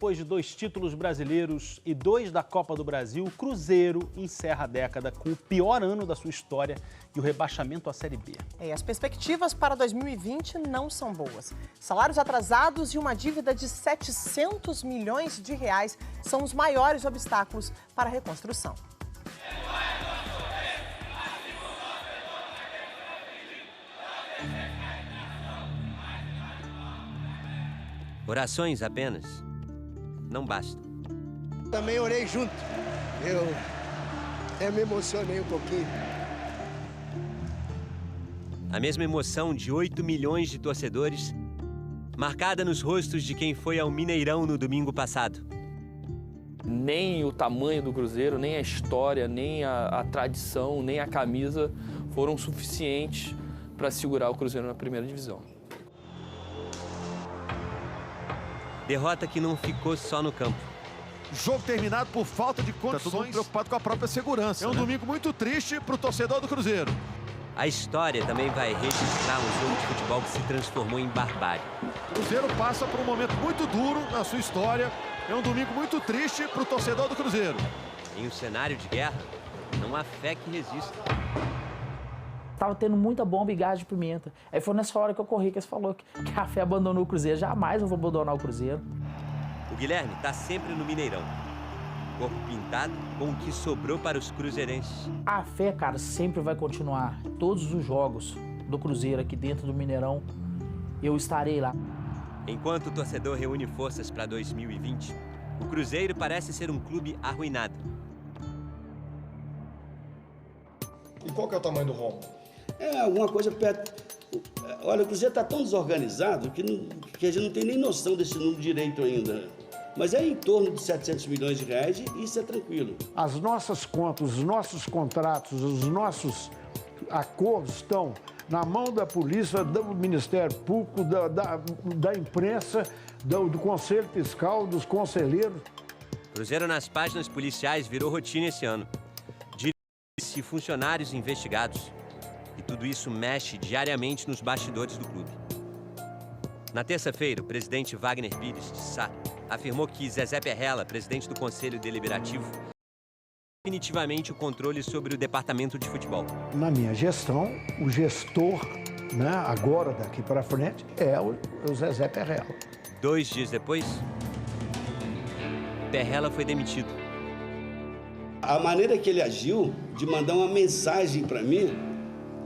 Depois de 2 títulos brasileiros e 2 da Copa do Brasil, o Cruzeiro encerra a década com o pior ano da sua história e o rebaixamento à Série B. As perspectivas para 2020 não são boas. Salários atrasados e uma dívida de 700 milhões de reais são os maiores obstáculos para a reconstrução. Orações apenas não bastam. Também orei junto. Eu até me emocionei um pouquinho. A mesma emoção de 8 milhões de torcedores, marcada nos rostos de quem foi ao Mineirão no domingo passado. Nem o tamanho do Cruzeiro, nem a história, nem a tradição, nem a camisa foram suficientes para segurar o Cruzeiro na primeira divisão. Derrota que não ficou só no campo. Jogo terminado por falta de condições. Tá todo mundo preocupado com a própria segurança. É um domingo muito triste para o torcedor do Cruzeiro. A história também vai registrar um jogo de futebol que se transformou em barbárie. O Cruzeiro passa por um momento muito duro na sua história. É um domingo muito triste para o torcedor do Cruzeiro. Em um cenário de guerra, não há fé que resista. Tava tendo muita bomba e gás de pimenta. Aí foi nessa hora que eu corri que eles falou que a fé abandonou o Cruzeiro. Jamais eu vou abandonar o Cruzeiro. O Guilherme tá sempre no Mineirão. Corpo pintado com o que sobrou para os cruzeirenses. A fé, cara, sempre vai continuar. Todos os jogos do Cruzeiro aqui dentro do Mineirão, eu estarei lá. Enquanto o torcedor reúne forças para 2020, o Cruzeiro parece ser um clube arruinado. E qual que é o tamanho do rombo? É alguma coisa perto. Olha, o Cruzeiro está tão desorganizado que a gente não tem nem noção desse número direito ainda. Mas é em torno de 700 milhões de reais e isso é tranquilo. As nossas contas, os nossos contratos, os nossos acordos estão na mão da polícia, do Ministério Público, da imprensa, do Conselho Fiscal, dos conselheiros. Cruzeiro nas páginas policiais virou rotina esse ano. Dirigentes e funcionários investigados. E tudo isso mexe diariamente nos bastidores do clube. Na terça-feira, o presidente Wagner Pires, de Sá, afirmou que Zezé Perrella, presidente do Conselho Deliberativo, definitivamente o controle sobre o departamento de futebol. Na minha gestão, o gestor, né, agora daqui para frente, é o Zezé Perrella. 2 dias depois, Perrella foi demitido. A maneira que ele agiu de mandar uma mensagem para mim,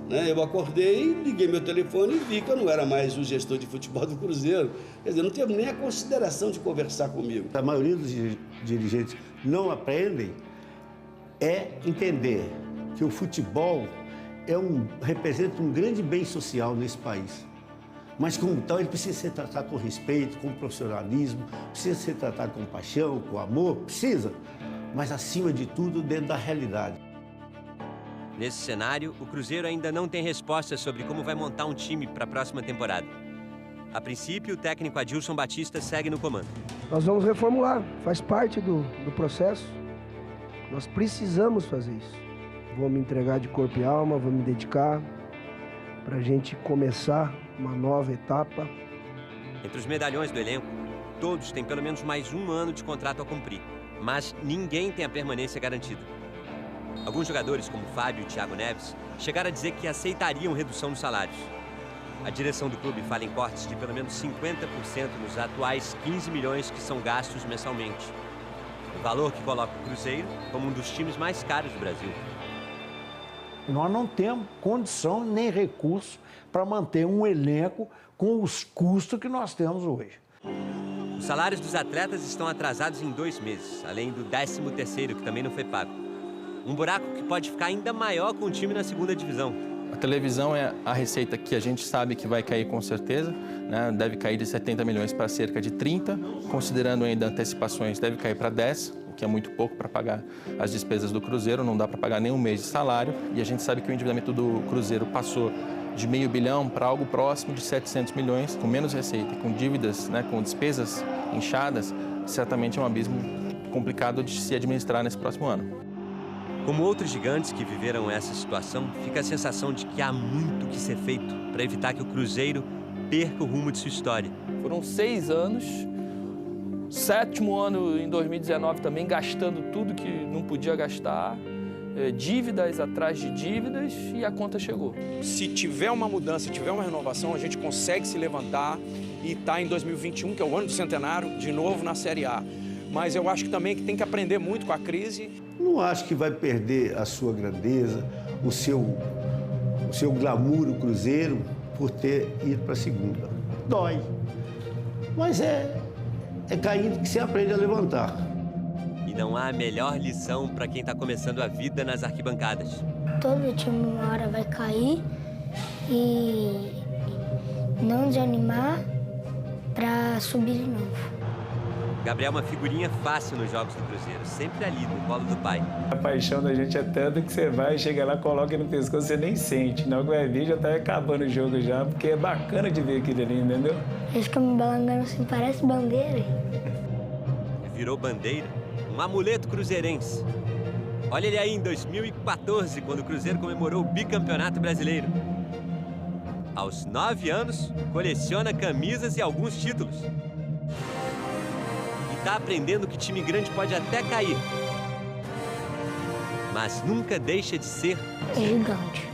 né, eu acordei, liguei meu telefone e vi que eu não era mais o gestor de futebol do Cruzeiro. Quer dizer, não teve nem a consideração de conversar comigo. A maioria dos dirigentes não aprendem entender que o futebol representa um grande bem social nesse país. Mas, como tal, ele precisa ser tratado com respeito, com profissionalismo, precisa ser tratado com paixão, com amor, precisa, mas, acima de tudo, dentro da realidade. Nesse cenário, o Cruzeiro ainda não tem resposta sobre como vai montar um time para a próxima temporada. A princípio, o técnico Adilson Batista segue no comando. Nós vamos reformular, faz parte do processo. Nós precisamos fazer isso. Vou me entregar de corpo e alma, vou me dedicar para a gente começar uma nova etapa. Entre os medalhões do elenco, todos têm pelo menos mais 1 ano de contrato a cumprir, mas ninguém tem a permanência garantida. Alguns jogadores, como Fábio e Thiago Neves, chegaram a dizer que aceitariam redução dos salários. A direção do clube fala em cortes de pelo menos 50% nos atuais 15 milhões que são gastos mensalmente. O valor que coloca o Cruzeiro como um dos times mais caros do Brasil. Nós não temos condição nem recurso para manter um elenco com os custos que nós temos hoje. Os salários dos atletas estão atrasados em 2 meses, além do 13º, que também não foi pago. Um buraco que pode ficar ainda maior com o time na 2ª divisão. A televisão é a receita que a gente sabe que vai cair com certeza, né? Deve cair de 70 milhões para cerca de 30, considerando ainda antecipações, deve cair para 10, o que é muito pouco para pagar as despesas do Cruzeiro, não dá para pagar nem um mês de salário. E a gente sabe que o endividamento do Cruzeiro passou de R$500 milhão para algo próximo de 700 milhões, com menos receita, com dívidas, né, com despesas inchadas, certamente é um abismo complicado de se administrar nesse próximo ano. Como outros gigantes que viveram essa situação, fica a sensação de que há muito que ser feito para evitar que o Cruzeiro perca o rumo de sua história. Foram 6 anos 7º ano em 2019 também, gastando tudo que não podia gastar, dívidas atrás de dívidas, e a conta chegou. Se tiver uma mudança, tiver uma renovação, a gente consegue se levantar e estar em 2021, que é o ano do centenário, de novo na Série A. Mas eu acho que também tem que aprender muito com a crise. Não acho que vai perder a sua grandeza, o seu glamour, o Cruzeiro, por ter ido para a segunda. Dói, mas é caindo que se aprende a levantar. E não há melhor lição para quem está começando a vida nas arquibancadas. Todo time uma hora vai cair e não desanimar para subir de novo. Gabriel é uma figurinha fácil nos jogos do Cruzeiro, sempre ali, no colo do pai. A paixão da gente é tanto que você vai, chega lá, coloca no pescoço, você nem sente. Na hora que vai ver, já tá acabando o jogo já, porque é bacana de ver aquilo ali, entendeu? Eles ficam me balangando assim, parece bandeira. Virou bandeira, um amuleto cruzeirense. Olha ele aí em 2014, quando o Cruzeiro comemorou o bicampeonato brasileiro. Aos 9 anos, coleciona camisas e alguns títulos. Tá aprendendo que time grande pode até cair, mas nunca deixa de ser gigante.